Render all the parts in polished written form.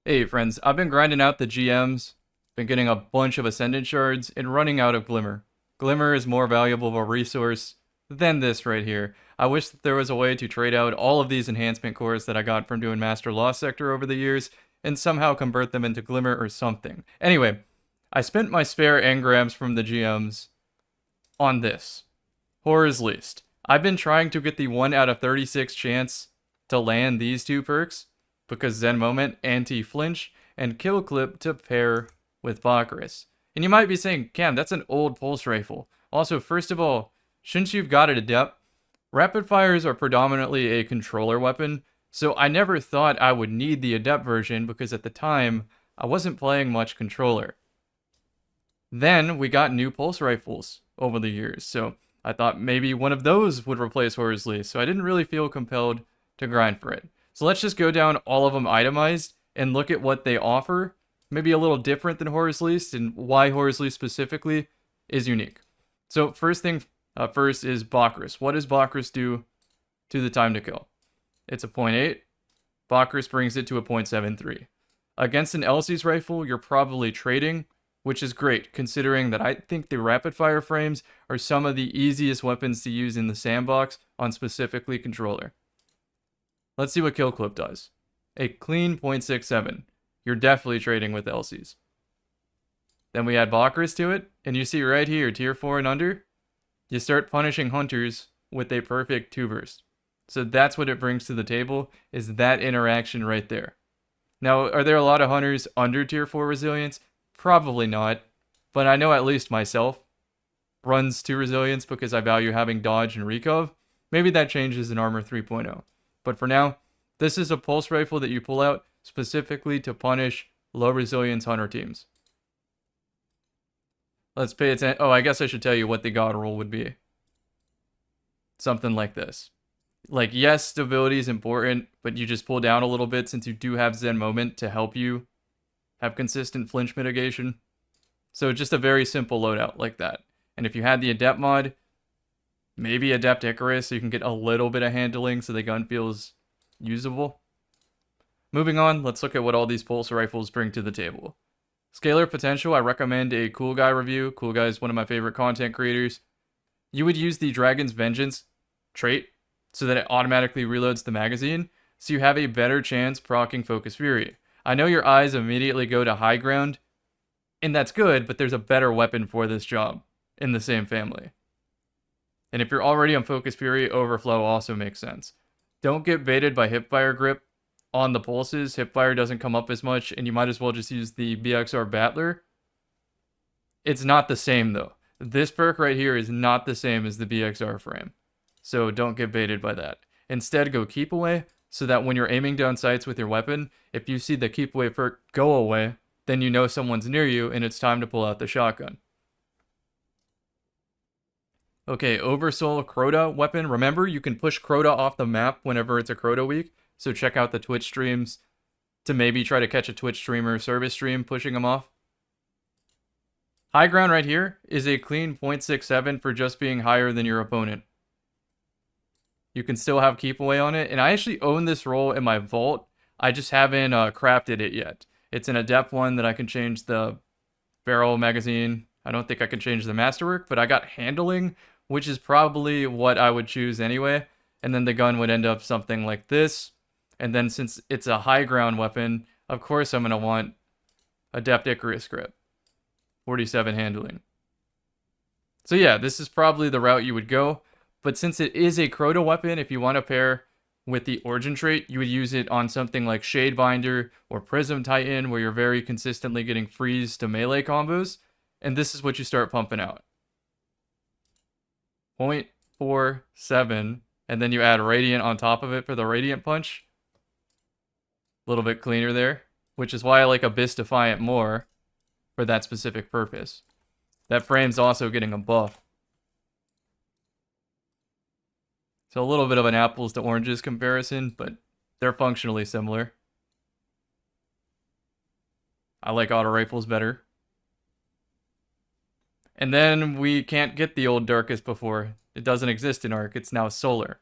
Hey friends, I've been grinding out the GMs, been getting a bunch of Ascendant shards, and running out of Glimmer. Glimmer is more valuable of a resource than this right here. I wish that there was a way to trade out all of these enhancement cores that I got from doing Master Lost Sector over the years, and somehow convert them into Glimmer or something. Anyway, I spent my spare engrams from the GMs on this. Horror's Least. I've been trying to get the 1 out of 36 chance to land these two perks, because Zen Moment, Anti-Flinch, and Kill Clip to pair with Bakris. And you might be saying, Cam, that's an old pulse rifle. Also, first of all, shouldn't you've got it adept? Rapid fires are predominantly a controller weapon, so I never thought I would need the adept version because at the time, I wasn't playing much controller. Then we got new pulse rifles over the years, so I thought maybe one of those would replace Horror's Least, so I didn't really feel compelled to grind for it. So let's just go down all of them itemized and look at what they offer. Maybe a little different than Horror's Least and why Horror's Least specifically is unique. So first thing first is Bakris. What does Bakris do to the time to kill? It's a 0.8. Bakris brings it to a 0.73. Against an Elsie's rifle, you're probably trading, which is great considering that I think the rapid fire frames are some of the easiest weapons to use in the sandbox on specifically controller. Let's see what Kill Clip does. A clean 0.67. You're definitely trading with Elsie's. Then we add Bakris to it, and you see right here, tier 4 and under, you start punishing hunters with a perfect 2 burst. So that's what it brings to the table, is that interaction right there. Now, are there a lot of hunters under tier 4 resilience? Probably not, but I know at least myself runs to resilience because I value having dodge and recov. Maybe that changes in Armor 3.0. But for now, this is a pulse rifle that you pull out specifically to punish low resilience hunter teams. Let's pay attention. Oh, I guess I should tell you what the god roll would be. Something like this. Like, yes, stability is important, but you just pull down a little bit since you do have Zen Moment to help you have consistent flinch mitigation. So just a very simple loadout like that. And if you had the Adept mod, maybe Adept Icarus, so you can get a little bit of handling so the gun feels usable. Moving on, let's look at what all these pulse rifles bring to the table. Scalar potential, I recommend a Cool Guy review. Cool Guy is one of my favorite content creators. You would use the Dragon's Vengeance trait so that it automatically reloads the magazine, so you have a better chance proccing Focus Fury. I know your eyes immediately go to High Ground, and that's good, but there's a better weapon for this job in the same family. And if you're already on Focus Fury, Overflow also makes sense. Don't get baited by Hipfire Grip on the pulses. Hipfire doesn't come up as much, and you might as well just use the BXR Battler. It's not the same, though. This perk right here is not the same as the BXR frame. So don't get baited by that. Instead, go Keep Away, so that when you're aiming down sights with your weapon, if you see the Keep Away perk go away, then you know someone's near you, and it's time to pull out the shotgun. Okay, Oversoul Crota weapon. Remember, you can push Crota off the map whenever it's a Crota week, so check out the Twitch streams to maybe try to catch a Twitch streamer service stream pushing them off. High Ground right here is a clean 0.67 for just being higher than your opponent. You can still have Keep Away on it, and I actually own this roll in my vault. I just haven't crafted it yet. It's an Adept one that I can change the barrel magazine. I don't think I can change the masterwork, but I got handling, which is probably what I would choose anyway. And then the gun would end up something like this. And then since it's a high ground weapon, of course I'm going to want Adept Icarus grip. 47 handling. So yeah, this is probably the route you would go. But since it is a Crota weapon, if you want to pair with the Origin trait, you would use it on something like Shadebinder or Prism Titan, where you're very consistently getting freeze to melee combos. And this is what you start pumping out. 0.47, and then you add Radiant on top of it for the Radiant punch. A little bit cleaner there, which is why I like Abyss Defiant more for that specific purpose. That frame's also getting a buff. So a little bit of an apples to oranges comparison, but they're functionally similar. I like auto rifles better. And then we can't get the old Darkest before. It doesn't exist in Arc. It's now Solar.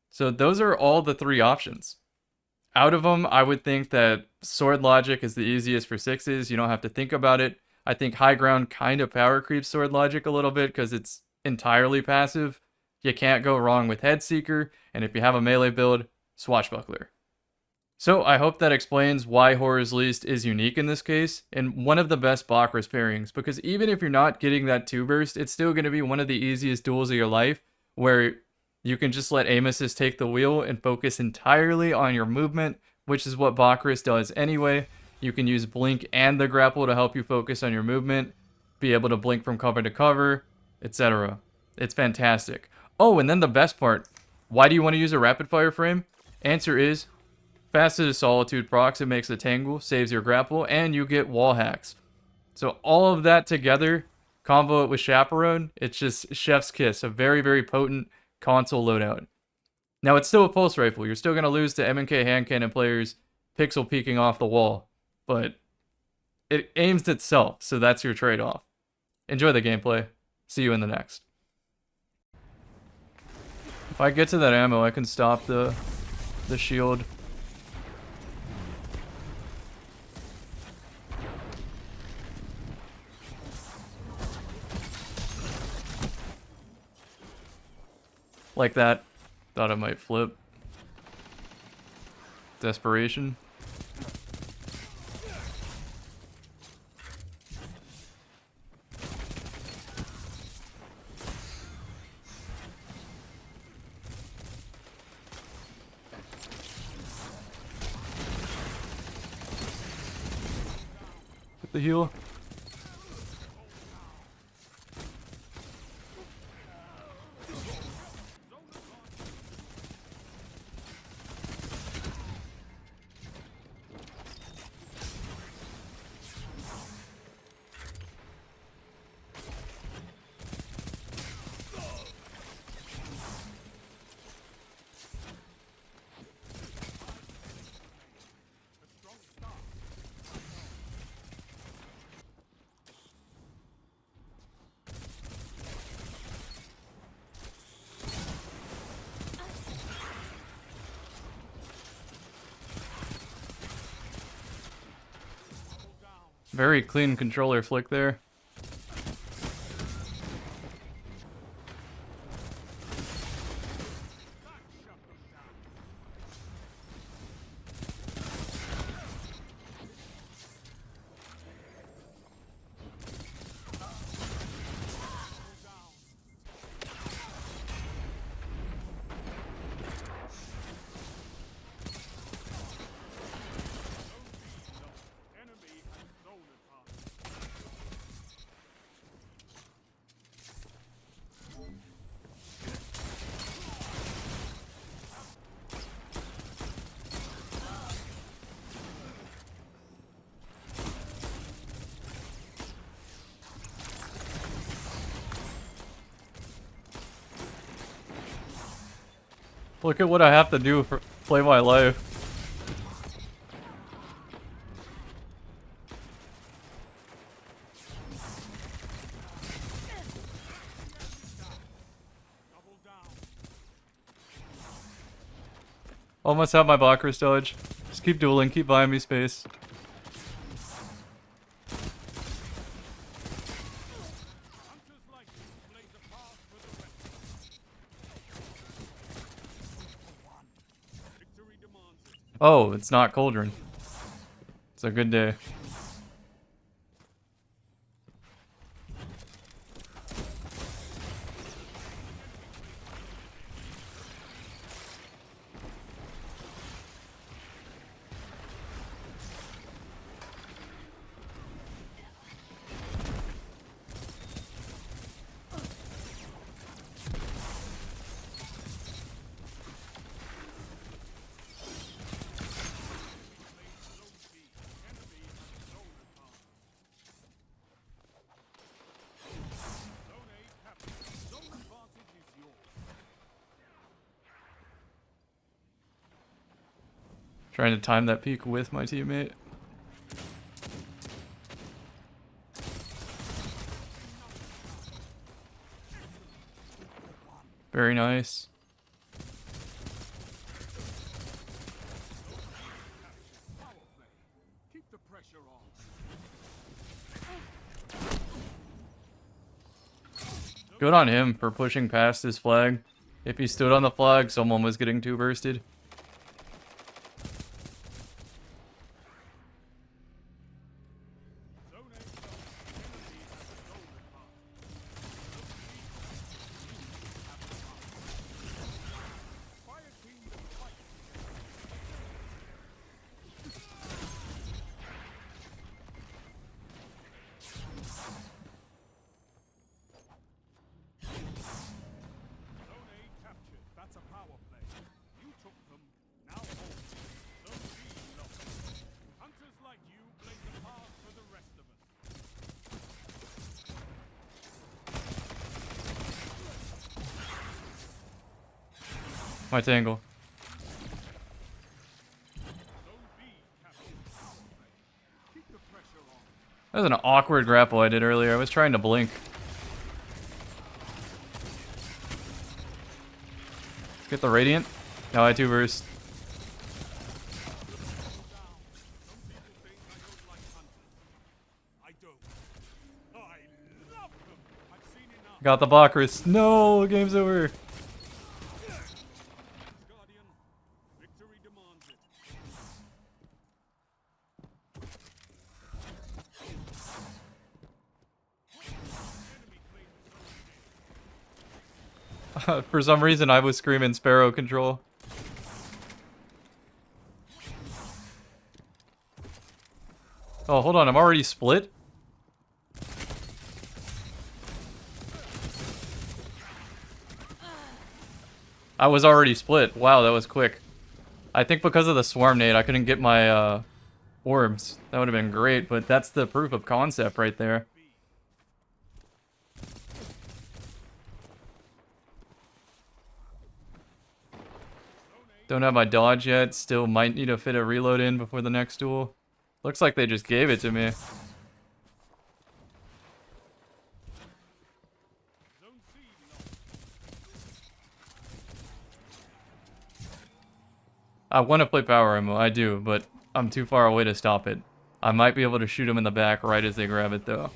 So those are all the three options. Out of them, I would think that Sword Logic is the easiest for 6s. You don't have to think about it. I think High Ground kind of power creeps Sword Logic a little bit because it's entirely passive. You can't go wrong with Headseeker, and if you have a melee build, Swashbuckler. So I hope that explains why Horror's Least is unique in this case, and one of the best Bakras pairings, because even if you're not getting that 2-burst, it's still going to be one of the easiest duels of your life, where you can just let Aim Assist take the wheel and focus entirely on your movement, which is what Bakras does anyway. You can use Blink and the Grapple to help you focus on your movement, be able to blink from cover to cover, etc. It's fantastic. Oh, and then the best part. Why do you want to use a rapid fire frame? Answer is, Facet of Solitude procs, it makes a tangle, saves your grapple, and you get wall hacks. So all of that together, combo it with Chaperone, it's just chef's kiss, a very, very potent console loadout. Now it's still a pulse rifle, you're still going to lose to M&K hand cannon players pixel peeking off the wall, but it aims itself, so that's your trade-off. Enjoy the gameplay, see you in the next. If I get to that ammo, I can stop the shield. Like that. Thought I might flip. Desperation. Get the heal. Very clean controller flick there. Look at what I have to do for play my life. Almost have my Bakras dodge. Just keep dueling, keep buying me space. Oh, it's not Cauldron. It's a good day. Trying to time that peek with my teammate. Very nice. Good on him for pushing past his flag. If he stood on the flag, someone was getting two bursted. My tangle. That was an awkward grapple I did earlier. I was trying to blink. Get the Radiant. No, I 2 burst. Got the Bakris. No, game's over. For some reason, I was screaming Sparrow control. Oh, hold on. I'm already split? I was already split. Wow, that was quick. I think because of the Swarm Nade, I couldn't get my orbs. That would have been great, but that's the proof of concept right there. Don't have my dodge yet. Still might need to fit a reload in before the next duel. Looks like they just gave it to me. I want to play power ammo, I do, but I'm too far away to stop it. I might be able to shoot him in the back right as they grab it, though.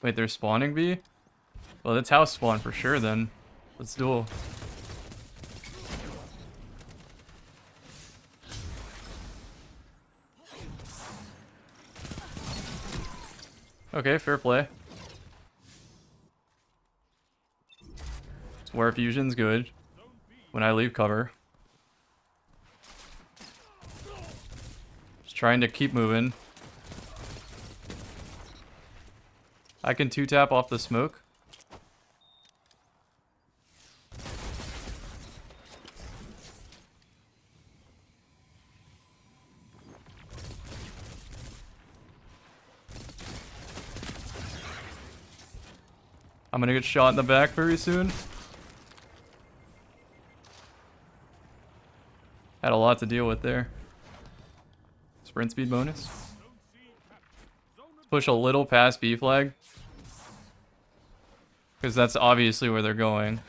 Wait, they're spawning B? Well, that's house spawn for sure then. Let's duel. Okay, fair play. Swear fusion's good. When I leave cover. Just trying to keep moving. I can 2-tap off the smoke. I'm gonna get shot in the back very soon. Had a lot to deal with there. Sprint speed bonus. Let's push a little past B flag. Because that's obviously where they're going.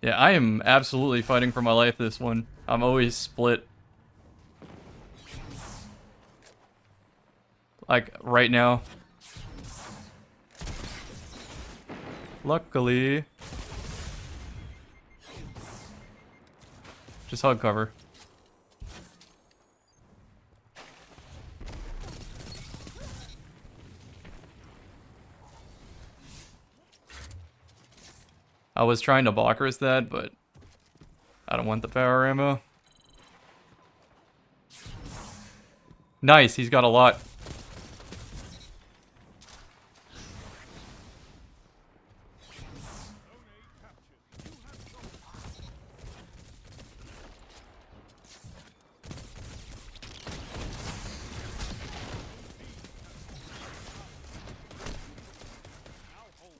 Yeah, I am absolutely fighting for my life this one. I'm always split. Like, right now. Luckily. Just hug cover. I was trying to Bakris that, but I don't want the power ammo. Nice, he's got a lot.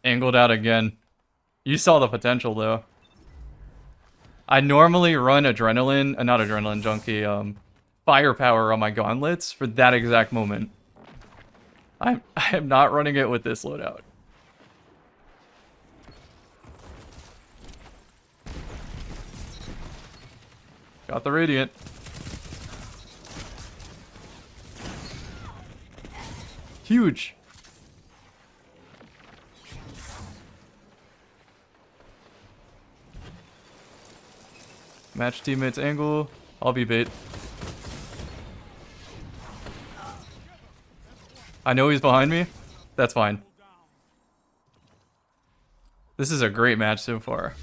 Angled out again. You saw the potential, though. I normally run adrenaline, not adrenaline junkie, firepower on my gauntlets for that exact moment. I am not running it with this loadout. Got the Radiant. Huge. Match teammates angle. I'll be bait. I know he's behind me. That's fine. This is a great match so far.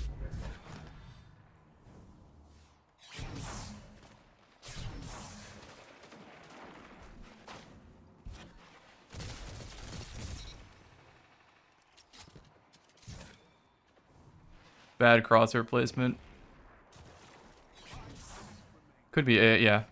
Bad crosshair placement. Could be it, yeah.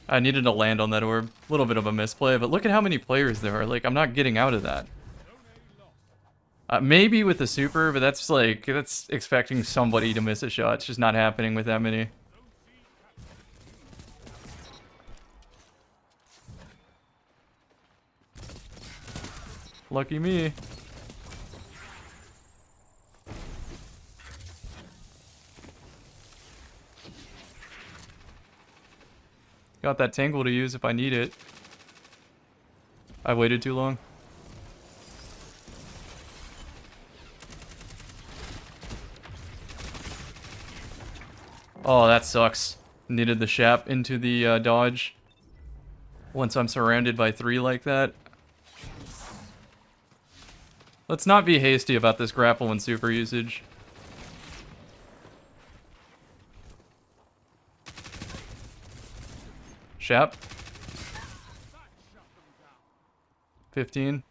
I needed to land on that orb. A little bit of a misplay, but look at how many players there are. Like, I'm not getting out of that. Maybe with the super, but that's like, that's expecting somebody to miss a shot. It's just not happening with that many. Lucky me. Got that tangle to use if I need it. I waited too long. Oh, that sucks. Needed the Shap into the dodge. Once I'm surrounded by 3 like that. Let's not be hasty about this grapple and super usage. Shap. 15.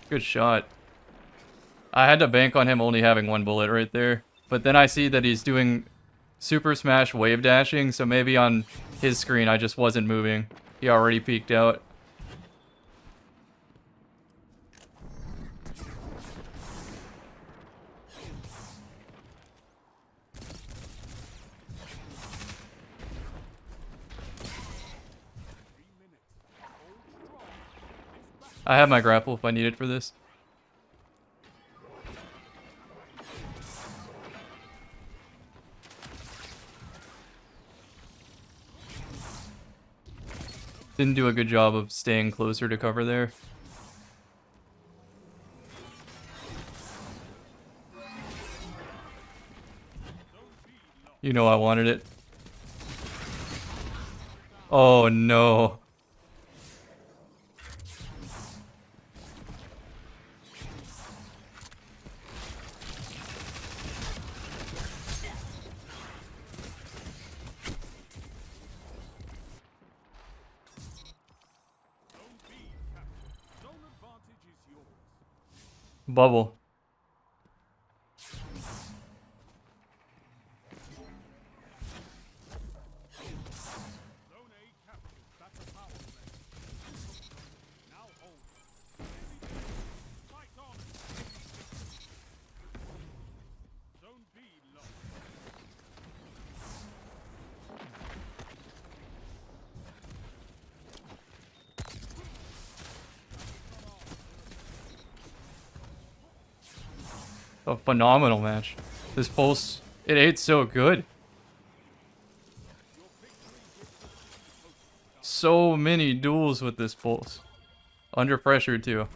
Good shot. I had to bank on him only having 1 bullet right there. But then I see that he's doing super smash wave dashing, so maybe on his screen I just wasn't moving. He already peeked out. I have my grapple if I need it for this. Didn't do a good job of staying closer to cover there. You know I wanted it. Oh no. Bubble. A phenomenal match. This pulse, it ate so good. So many duels with this pulse. Under pressure too.